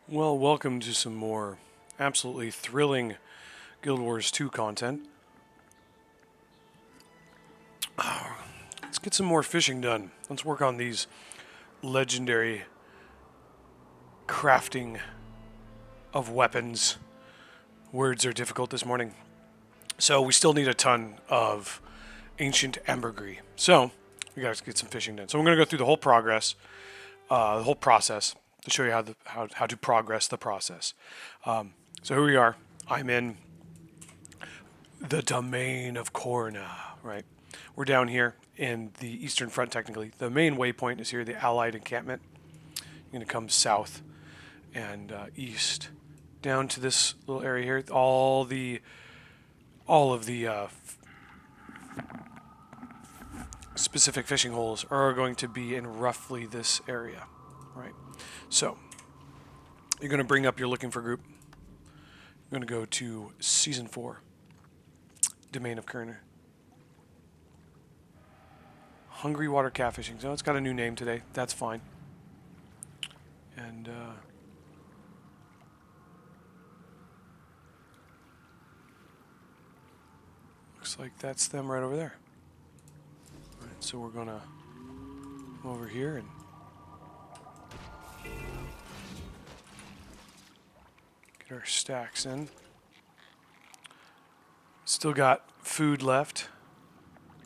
Well, welcome to some more absolutely thrilling Guild Wars 2 content. Let's get some more fishing done. Let's work on these legendary crafting of weapons. Words are difficult this morning. So we still need a ton of Ancient Ambergris. So we got to get some fishing done. So I'm going to go through the whole the whole process to show you how to progress the process. So here we are. I'm in the domain of Korna, right? We're down here in the eastern front, technically. The main waypoint is here, the Allied encampment. You're going to come south and east down to this little area here. All of the specific fishing holes are going to be in roughly this area, right? So you're going to bring up your looking for group. You're going to go to Season 4, Domain of Kerner. Hungry Water Catfishing. So it's got a new name today. That's fine. And looks like that's them right over there. All right, so we're going to come over here and get our stacks in. Still got food left.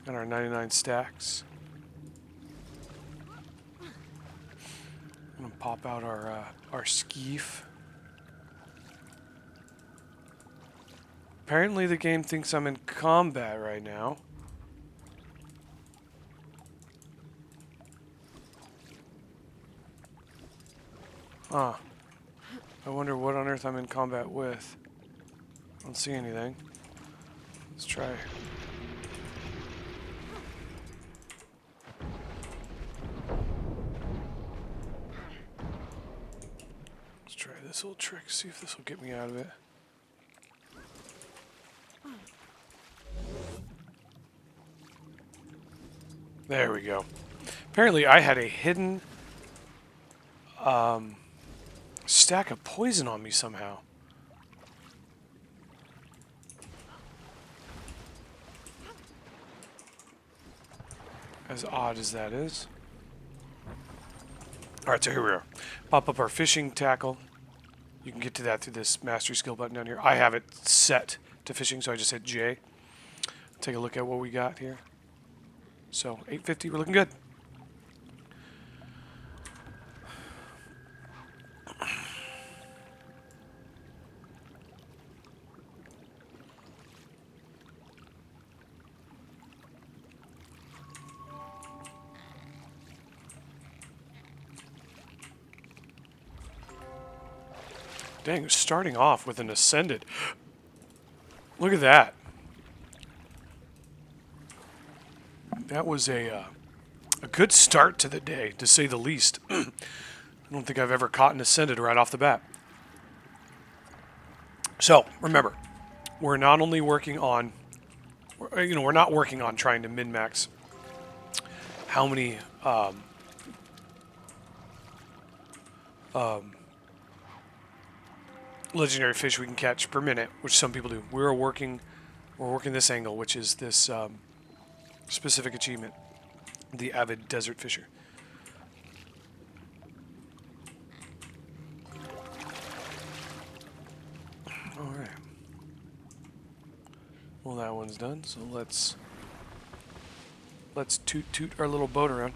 Got our 99 stacks. I'm gonna pop out our skeef. Apparently the game thinks I'm in combat right now. Huh. I wonder what on earth I'm in combat with. I don't see anything. Let's try. Let's try this little trick, see if this will get me out of it. There we go. Apparently I had a hidden stack of poison on me somehow. As odd as that is. Alright, so here we are. Pop up our fishing tackle. You can get to that through this mastery skill button down here. I have it set to fishing, so I just hit J. Take a look at what we got here. So, 850, we're looking good. Dang, starting off with an Ascended. Look at that. That was a good start to the day, to say the least. I don't think I've ever caught an Ascended right off the bat. So, remember, we're not only working on, we're not working on trying to min-max how many legendary fish we can catch per minute, which some people do. We're working this angle, which is this specific achievement, the Avid Desert Fisher. All right. Well, that one's done. So let's toot our little boat around.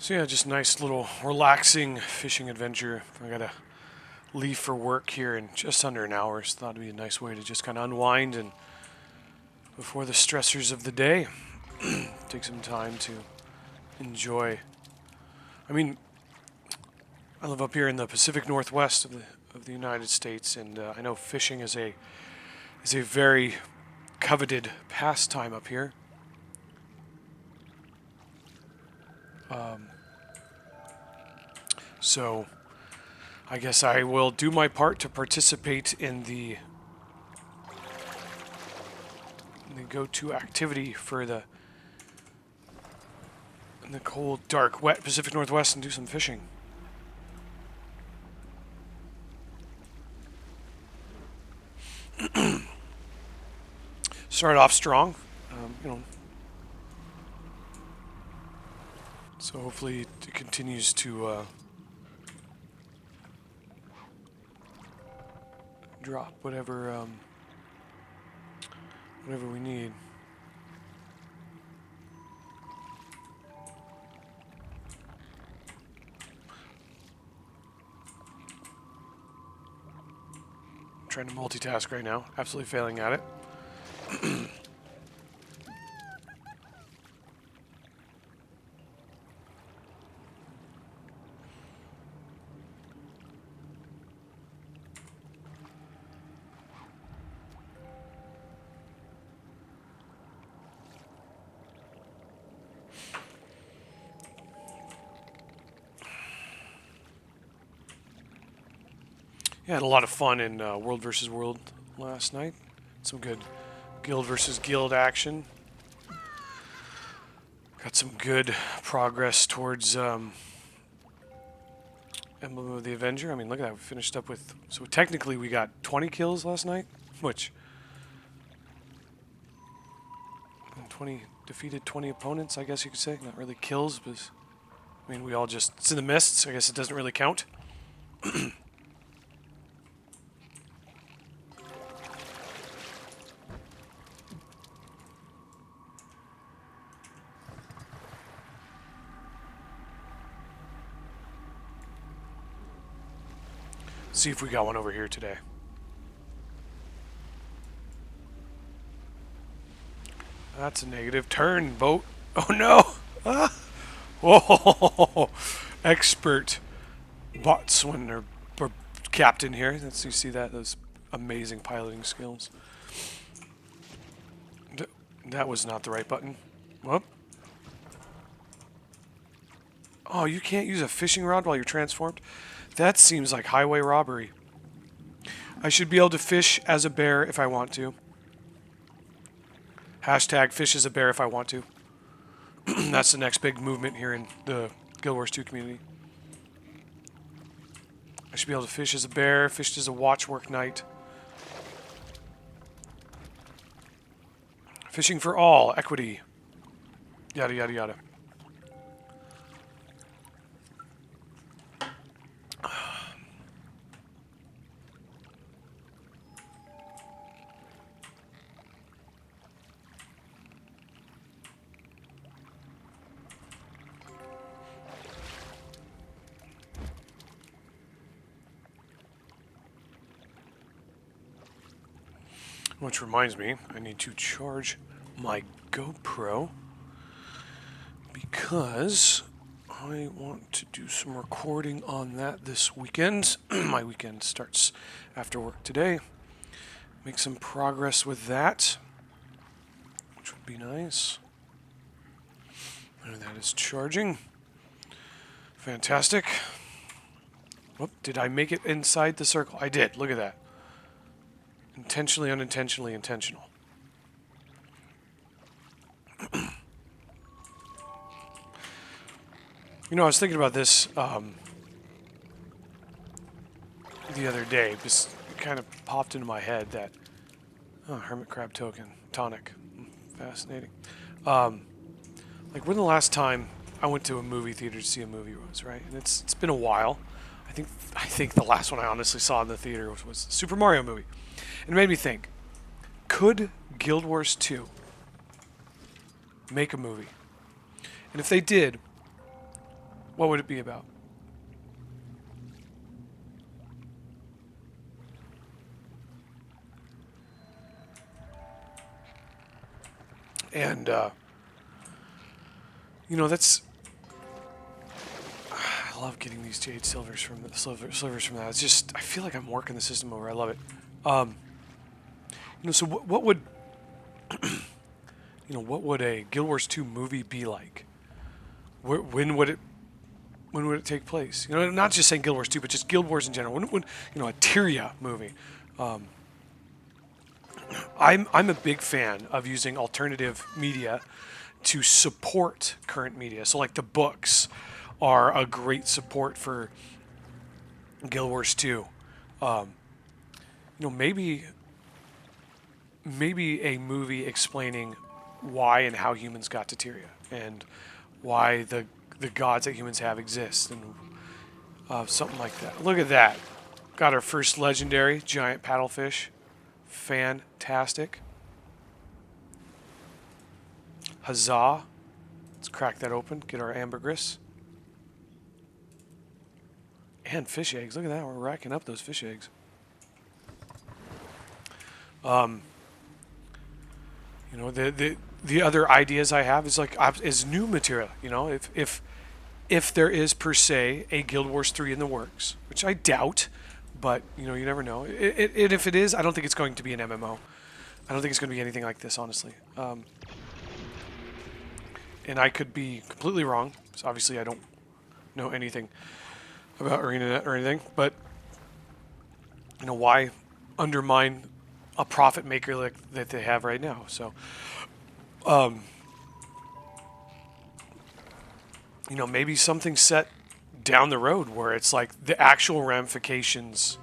So yeah, just nice little relaxing fishing adventure. I gotta leave for work here in just under an hour, so thought it'd be a nice way to just kind of unwind and before the stressors of the day. take some time to enjoy. I mean, I live up here in the Pacific Northwest of the United States, and I know fishing is a very coveted pastime up here. So I guess I will do my part to participate in the go-to activity for the in the cold, dark, wet Pacific Northwest and do some fishing. Started off strong, you know. So hopefully it continues to drop whatever we need. I'm trying to multitask right now, absolutely failing at it. Yeah, had a lot of fun in World versus World last night. Some good guild versus guild action. Got some good progress towards Emblem of the Avenger. I mean, look at that. We finished up with... So technically we got 20 kills last night, which... 20 defeated 20 opponents, I guess you could say. Not really kills, but... I mean, we all just... It's in the mists. I guess it doesn't really count. See if we got one over here today. That's a negative turn, boat. Oh no! Ah. Whoa! Expert boatswain or captain here. Let's you see that those amazing piloting skills. That was not the right button. Whoop. Oh, you can't use a fishing rod while you're transformed? That seems like highway robbery. I should be able to fish as a bear if I want to. Hashtag fish as a bear if I want to. That's the next big movement here in the Guild Wars 2 community. I should be able to fish as a bear, fish as a watchwork knight. Fishing for all, equity. Yada, yada, yada. Which reminds me, I need to charge my GoPro because I want to do some recording on that this weekend. My weekend starts after work today. Make some progress with that, which would be nice. And that is charging. Fantastic. Whoop, did I make it inside the circle? I did. Look at that. Intentionally, unintentionally, intentional. You know, I was thinking about this the other day. Just kind of popped into my head that hermit crab token tonic, fascinating. Like when the last time I went to a movie theater to see a movie was, right? And it's been a while. I think the last one I honestly saw in the theater was the Super Mario movie. And it made me think, could Guild Wars 2 make a movie? And if they did, what would it be about? And You know, that's... I love getting these jade silvers from the slivers from that. It's just, I feel like I'm working the system over. I love it. You know, so what would... you know, what would a Guild Wars 2 movie be like? When would it take place? You know, not just saying Guild Wars 2, but just Guild Wars in general. When you know, a Tyria movie. I'm a big fan of using alternative media to support current media. So like the books are a great support for Guild Wars 2. You know, maybe a movie explaining why and how humans got to Tyria and why the gods that humans have exist and something like that. Look at that. Got our first legendary giant paddlefish. Fantastic. Huzzah. Let's crack that open. Get our ambergris. And fish eggs. Look at that. We're racking up those fish eggs. You know, the other ideas I have is like is new material. You know, if there is per se a Guild Wars 3 in the works, which I doubt, but you know, you never know. If it is, I don't think it's going to be an MMO. I don't think it's going to be anything like this, honestly. And I could be completely wrong. So obviously, I don't know anything about ArenaNet or anything, but you know, why undermine a profit maker like that they have right now? So, you know, maybe something set down the road where it's like the actual ramifications.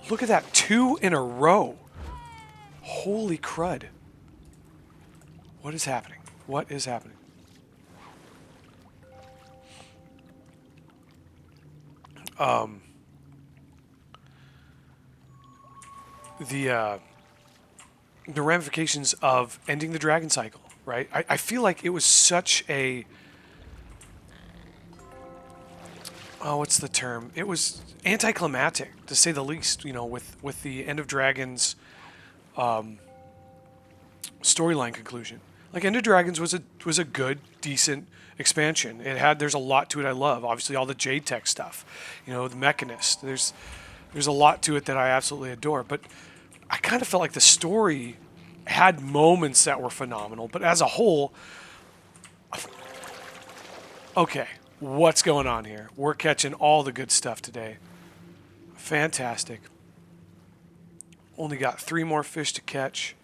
Look at that, 2 in a row. Holy crud. What is happening? What is happening? The ramifications of ending the dragon cycle, right? I feel like it was such a... Oh, what's the term? It was anticlimactic, to say the least, you know, with the End of Dragons storyline conclusion. Like, End of Dragons was a good, decent expansion. There's a lot to it I love. Obviously, all the Jade Tech stuff, you know, the Mechanist. There's a lot to it that I absolutely adore. But I kind of felt like the story had moments that were phenomenal. But as a whole, okay, what's going on here? We're catching all the good stuff today. Fantastic. Only got 3 more fish to catch.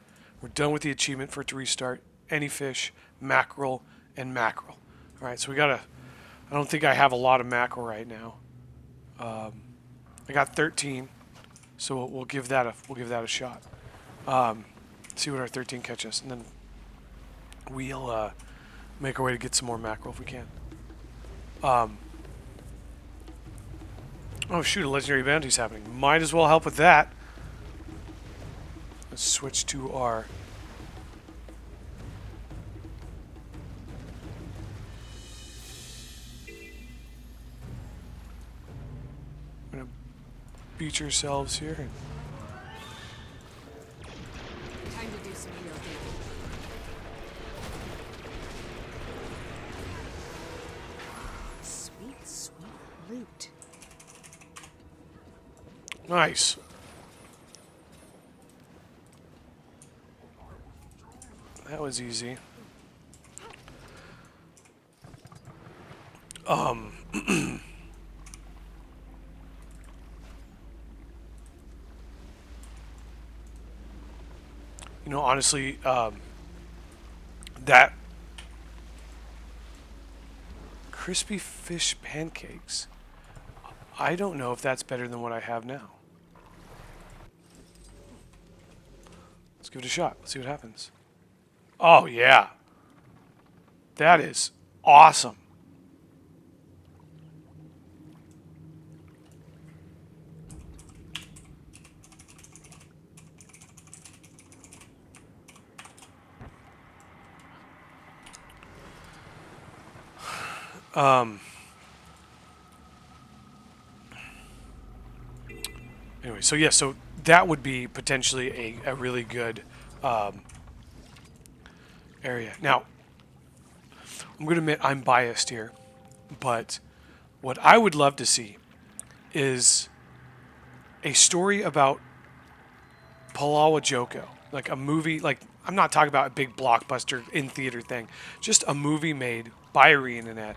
We're done with the achievement for it to restart. Any fish, mackerel, and mackerel. All right, so I don't think I have a lot of mackerel right now. I got 13, so we'll give that a shot. See what our 13 catches, and then we'll make our way to get some more mackerel if we can. Oh shoot, a legendary bounty's happening. Might as well help with that. Let's switch to our... We're gonna beat yourselves here. Time to do some real digging. Sweet, sweet loot. Nice. That was easy. You know, honestly, that crispy fish pancakes, I don't know if that's better than what I have now. Let's give it a shot. Let's see what happens. Oh, yeah. That is awesome. Anyway, so yeah, so that would be potentially a really good area. Now, I'm going to admit I'm biased here, but what I would love to see is a story about Palawa Joko, like a movie. Like, I'm not talking about a big blockbuster in theater thing, just a movie made by Arena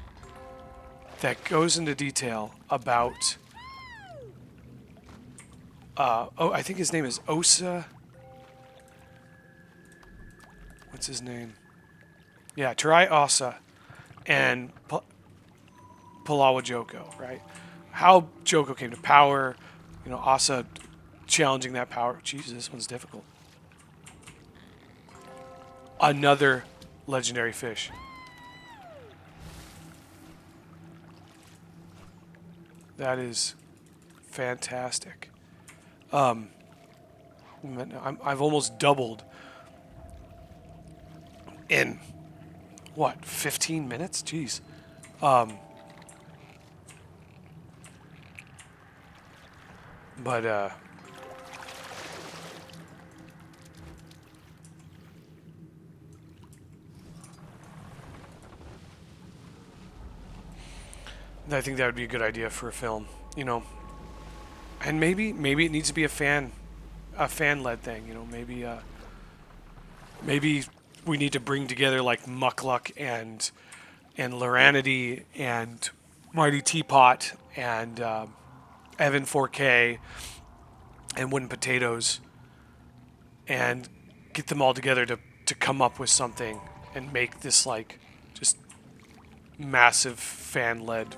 that goes into detail about. I think his name is Osa. What's his name? Yeah, Terai Osa and Palawa Joko, right? How Joko came to power, Asa challenging that power. Jesus, this one's difficult. Another legendary fish. That is fantastic. I've almost doubled in, 15 minutes? Jeez. But I think that would be a good idea for a film, and maybe it needs to be a fan-led thing, maybe we need to bring together like Muckluck and Loranity and Mighty Teapot and Evan 4K and Wooden Potatoes and get them all together to come up with something and make this like just massive fan-led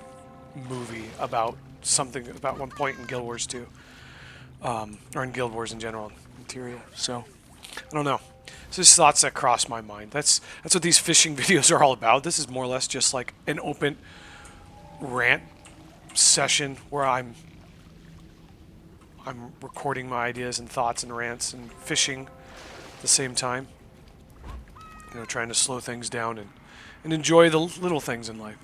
movie about something about one point in Guild Wars 2 or in Guild Wars in general in Tyria. So I don't know. It's just thoughts that cross my mind. That's what these fishing videos are all about. This is more or less just like an open rant session where I'm recording my ideas and thoughts and rants and fishing at the same time. Trying to slow things down and enjoy the little things in life.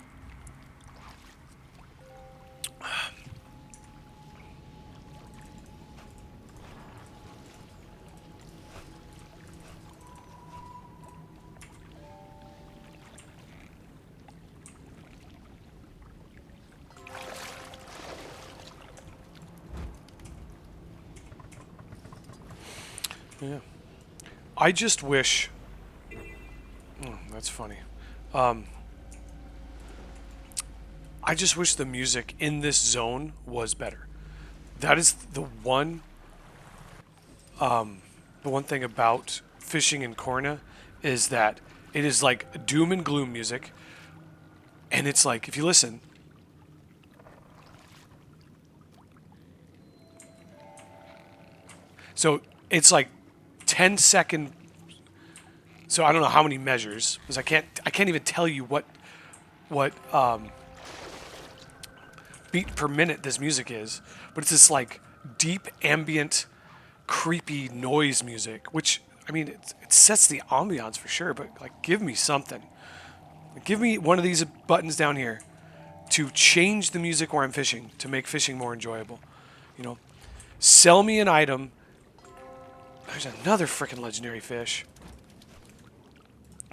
Yeah. I just wish... that's funny. I just wish the music in this zone was better. That is the one thing about fishing in Korna is that it is like doom and gloom music. And it's like, if you listen... So it's like 10-second. So I don't know how many measures because I can't even tell you what beat per minute this music is. But it's this like deep ambient, creepy noise music, which I mean it sets the ambiance for sure. But like, give me something. Give me one of these buttons down here to change the music where I'm fishing to make fishing more enjoyable. Sell me an item. There's another freaking legendary fish.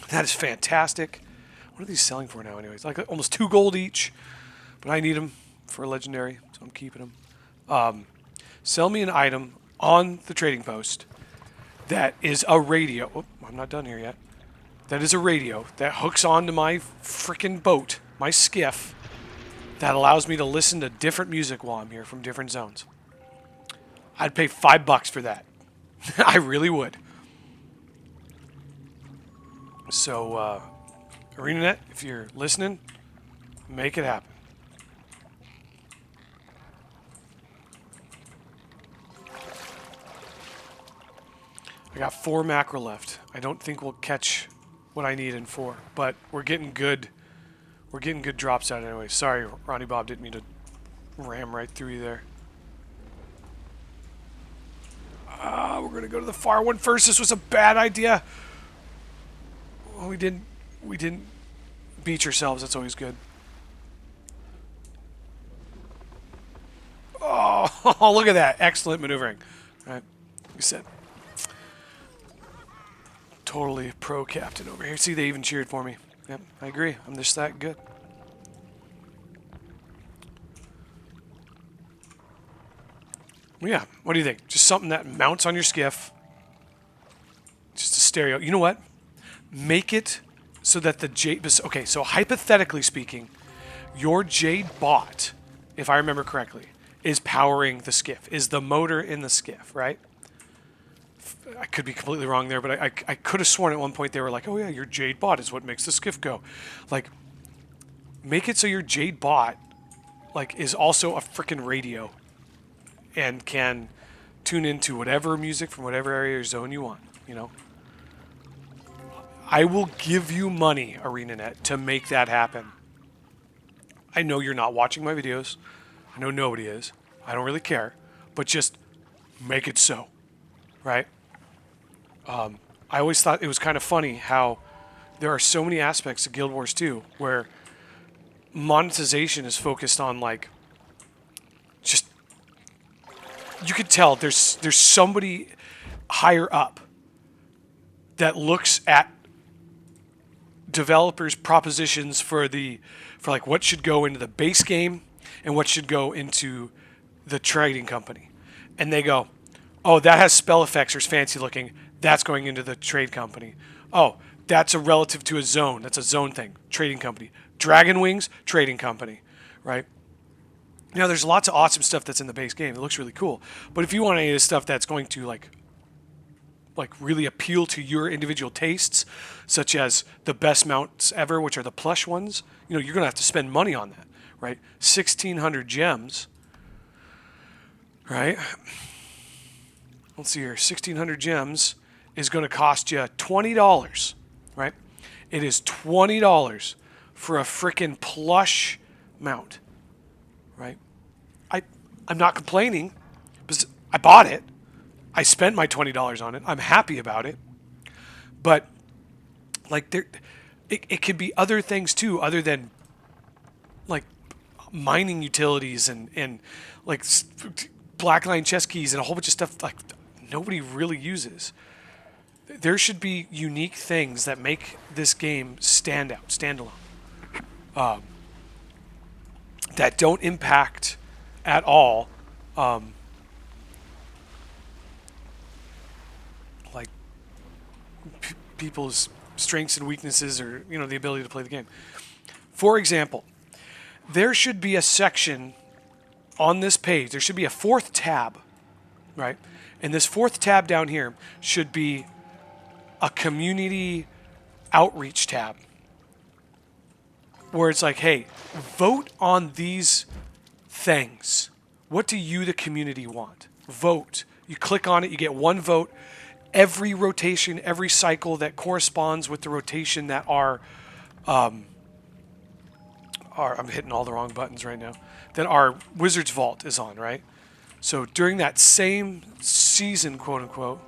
That is fantastic. What are these selling for now anyways? Like almost 2 gold each. But I need them for a legendary, so I'm keeping them. Sell me an item on the trading post that is a radio. Oh, I'm not done here yet. That is a radio that hooks onto my freaking boat, my skiff, that allows me to listen to different music while I'm here from different zones. I'd pay $5 for that. I really would. So, ArenaNet, if you're listening, make it happen. I got 4 mackerel left. I don't think we'll catch what I need in 4, but we're getting good. We're getting good drops out anyway. Sorry, Ronnie Bob, didn't mean to ram right through you there. We're going to go to the far one first. This was a bad idea. Well, we didn't beach ourselves. That's always good. Oh, look at that. Excellent maneuvering. All right. We said. Totally pro captain over here. See, they even cheered for me. Yep, I agree. I'm just that good. Well, yeah, what do you think? Just something that mounts on your skiff. Just a stereo. You know what? Make it so that the Jade... Okay, so hypothetically speaking, your Jade bot, if I remember correctly, is powering the skiff, is the motor in the skiff, right? I could be completely wrong there, but I could have sworn at one point they were like, oh yeah, your Jade bot is what makes the skiff go. Like, make it so your Jade bot, like, is also a freaking radio and can tune into whatever music from whatever area or zone you want, you know? I will give you money, ArenaNet, to make that happen. I know you're not watching my videos. I know nobody is. I don't really care. But just make it so, right? I always thought it was kind of funny how there are so many aspects of Guild Wars 2 where monetization is focused on, like, just... You could tell there's somebody higher up that looks at developers' propositions for like what should go into the base game and what should go into the trading company. And they go, oh, that has spell effects or is fancy looking. That's going into the trade company. Oh, that's a relative to a zone. That's a zone thing. Trading company. Dragon Wings, trading company. Right? Now, there's lots of awesome stuff that's in the base game. It looks really cool. But if you want any of this stuff that's going to, like really appeal to your individual tastes, such as the best mounts ever, which are the plush ones, you know, you're going to have to spend money on that, right? 1,600 gems, right? Let's see here. 1,600 gems is going to cost you $20, right? It is $20 for a freaking plush mount, right? I'm not complaining because I bought it. I spent my $20 on it. I'm happy about it. But, like, it could be other things, too, other than, like, mining utilities and like, blackline chess keys and a whole bunch of stuff, like, nobody really uses. There should be unique things that make this game stand out, standalone. That don't impact at all people's strengths and weaknesses, or, you know, the ability to play the game. For example, there should be a section on this page. There should be a fourth tab, right? And this fourth tab down here should be a community outreach tab, where it's like, hey, vote on these things. What do you, the community, want? Vote. You click on it, you get one vote. Every rotation, every cycle that corresponds with the rotation that I'm hitting all the wrong buttons right now, that our Wizard's Vault is on, right? So during that same season, quote unquote,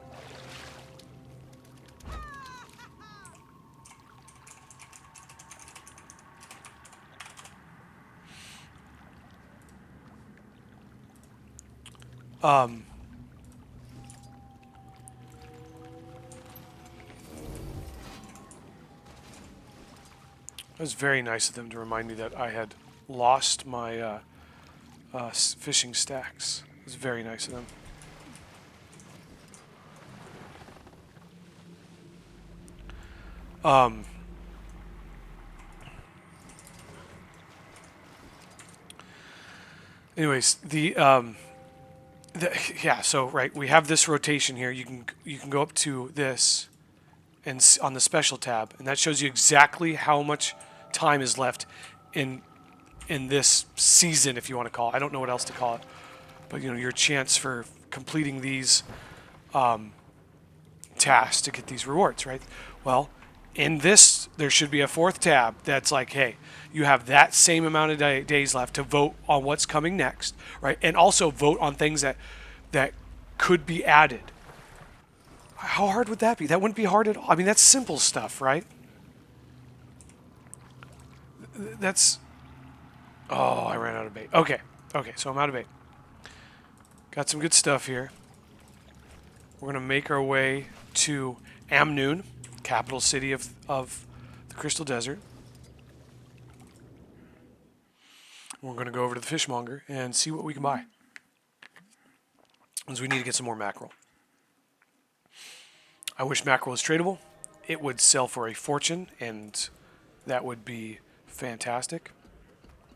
it was very nice of them to remind me that I had lost my fishing stacks. It was very nice of them. Anyways, yeah. So right, we have this rotation here. You can go up to this, and on the special tab, and that shows you exactly how much time is left in this season, if you want to call it. I don't know what else to call it, but, you know, your chance for completing these tasks to get these rewards, right? Well, in this, there should be a fourth tab that's like, hey, you have that same amount of days left to vote on what's coming next, right? And also vote on things that could be added. How hard would that be? That wouldn't be hard at all. I mean, that's simple stuff, right? That's... Oh, I ran out of bait. Okay, so I'm out of bait. Got some good stuff here. We're going to make our way to Amnoon, capital city of the Crystal Desert. We're going to go over to the fishmonger and see what we can buy. Because we need to get some more mackerel. I wish mackerel was tradable. It would sell for a fortune, and that would be fantastic.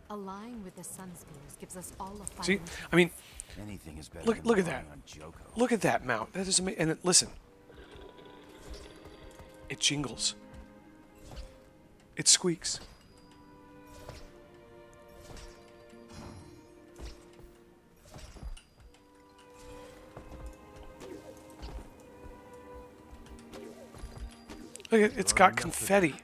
Aligning with the sun spears gives us all a See, fighting. I mean, Anything is better look than at that. relying on Joko. Look at that mount. That is amazing. And listen, it jingles. It squeaks. Look at it's got confetti.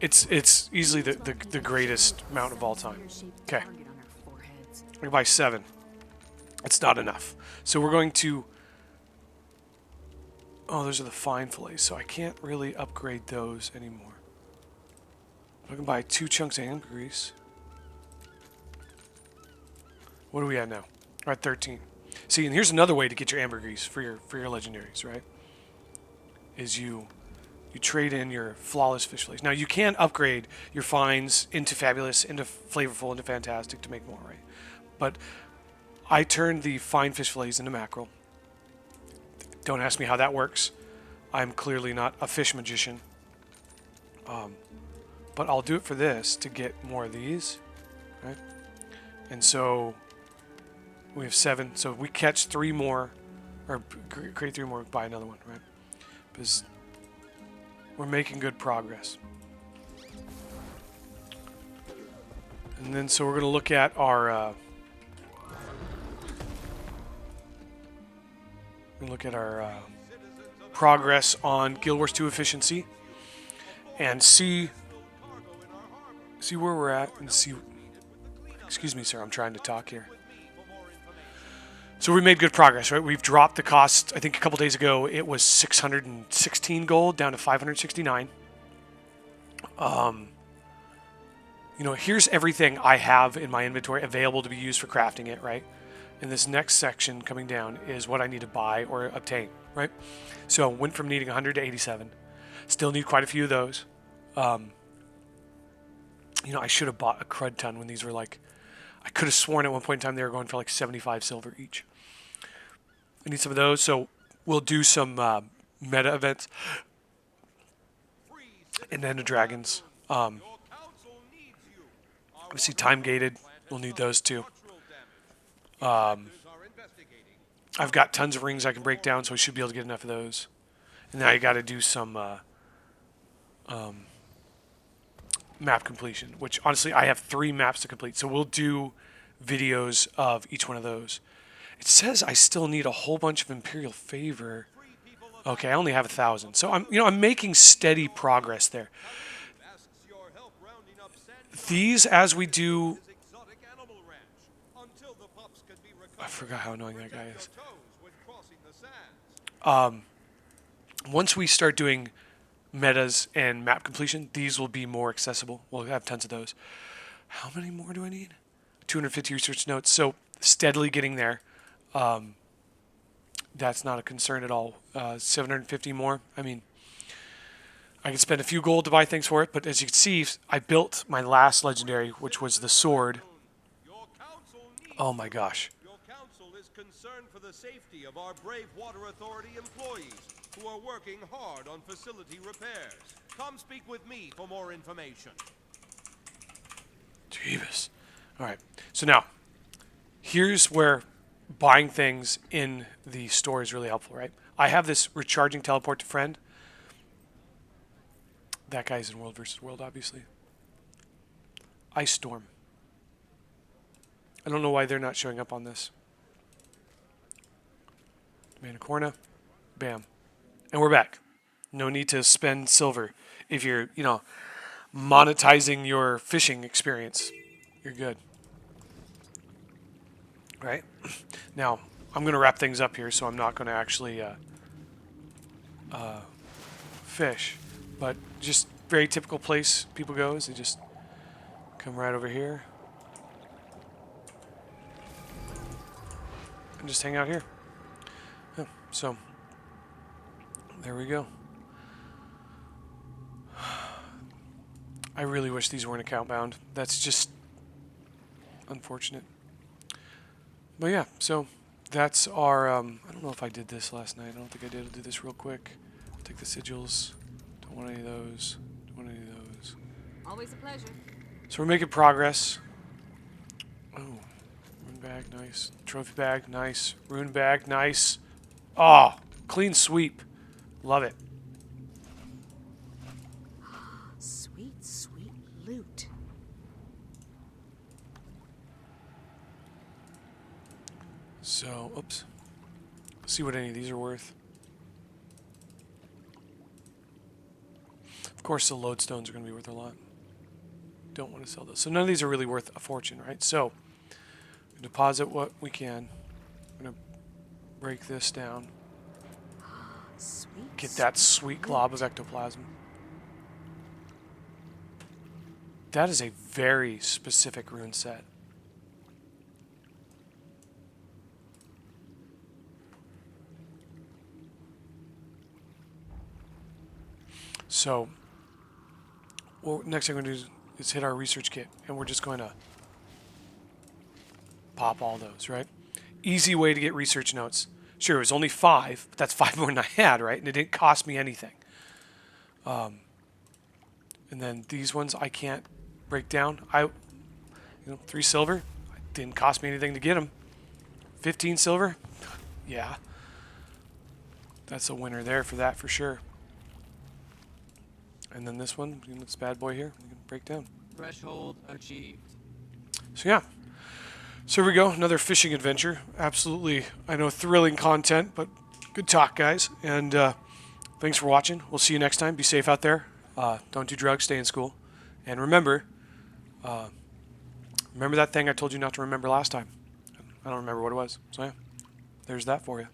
It's easily the greatest mount of all time. Okay. I can buy 7. It's not enough. So we're going to... Oh, those are the fine fillets, so I can't really upgrade those anymore. I can buy 2 chunks of ambergris. What are we at now? We're at 13. See, and here's another way to get your ambergris for your legendaries, right? Is you trade in your flawless fish fillets. Now you can upgrade your fines into fabulous, into flavorful, into fantastic to make more, right? But I turned the fine fish fillets into mackerel. Don't ask me how that works. I'm clearly not a fish magician. But I'll do it for this to get more of these, right? And so we have 7. So if we catch 3 more, or create 3 more, buy another one, right? Because we're making good progress. And then so we're going to look at our progress on Guild Wars 2 efficiency and see where we're at and see. Excuse me, sir. I'm trying to talk here. So we made good progress, right? We've dropped the cost. I think a couple days ago it was 616 gold down to 569. You know, here's everything I have in my inventory available to be used for crafting it, right? And this next section coming down is what I need to buy or obtain, right? So went from needing 100 to 87. Still need quite a few of those. You know, I should have bought a crud ton when these were like... I could have sworn at one point in time they were going for like 75 silver each. I need some of those, so we'll do some meta events. And then the dragons. Obviously time gated. We'll need those too. I've got tons of rings I can break down, so we should be able to get enough of those. And now you got to do some map completion, which honestly I have 3 maps to complete. So we'll do videos of each one of those. It says I still need a whole bunch of Imperial favor. Okay, I only have 1,000. So I'm making steady progress there. These, as we do... I forgot how annoying that guy is. Once we start doing metas and map completion, these will be more accessible. We'll have tons of those. How many more do I need? 250 research notes. So steadily getting there. That's not a concern at all. 750 more. I mean, I can spend a few gold to buy things for it, but as you can see, I built my last legendary, which was the sword. Oh my gosh. Your council is concerned for the safety of our brave Water Authority employees who are working hard on facility repairs. Come speak with me for more information. Jeebus. All right. So now, here's where buying things in the store is really helpful, right? I have this recharging teleport to friend. That guy's in World versus World, obviously. Ice Storm. I don't know why they're not showing up on this. Manicorna. Bam. And we're back. No need to spend silver. If you're, monetizing your fishing experience, you're good. Right? Now, I'm going to wrap things up here, so I'm not going to actually fish. But just very typical place people go is they just come right over here and just hang out here. Yeah, so there we go. I really wish these weren't account bound. That's just unfortunate. But yeah, so that's our, I don't know if I did this last night. I don't think I did. I'll do this real quick. I'll take the sigils. Don't want any of those. Don't want any of those. Always a pleasure. So we're making progress. Oh, rune bag, nice. Trophy bag, nice. Rune bag, nice. Oh, clean sweep. Love it. Sweet, sweet loot. So, oops. Let's see what any of these are worth. Of course, the lodestones are going to be worth a lot. Don't want to sell those. So none of these are really worth a fortune, right? So, deposit what we can. I'm going to break this down. Sweet. Get that sweet glob of ectoplasm. That is a very specific rune set. So, well, next thing we're going to do is hit our research kit, and we're just going to pop all those, right? Easy way to get research notes. Sure, it was only 5, but that's 5 more than I had, right? And it didn't cost me anything. And then these ones I can't break down. 3 silver. It didn't cost me anything to get them. 15 silver. Yeah. That's a winner there for that for sure. And then this one, this bad boy here, we can break down. Threshold achieved. So yeah. So here we go, another fishing adventure. Absolutely, I know, thrilling content, but good talk, guys. And thanks for watching. We'll see you next time. Be safe out there. Don't do drugs. Stay in school. And remember that thing I told you not to remember last time. I don't remember what it was. So yeah, there's that for you.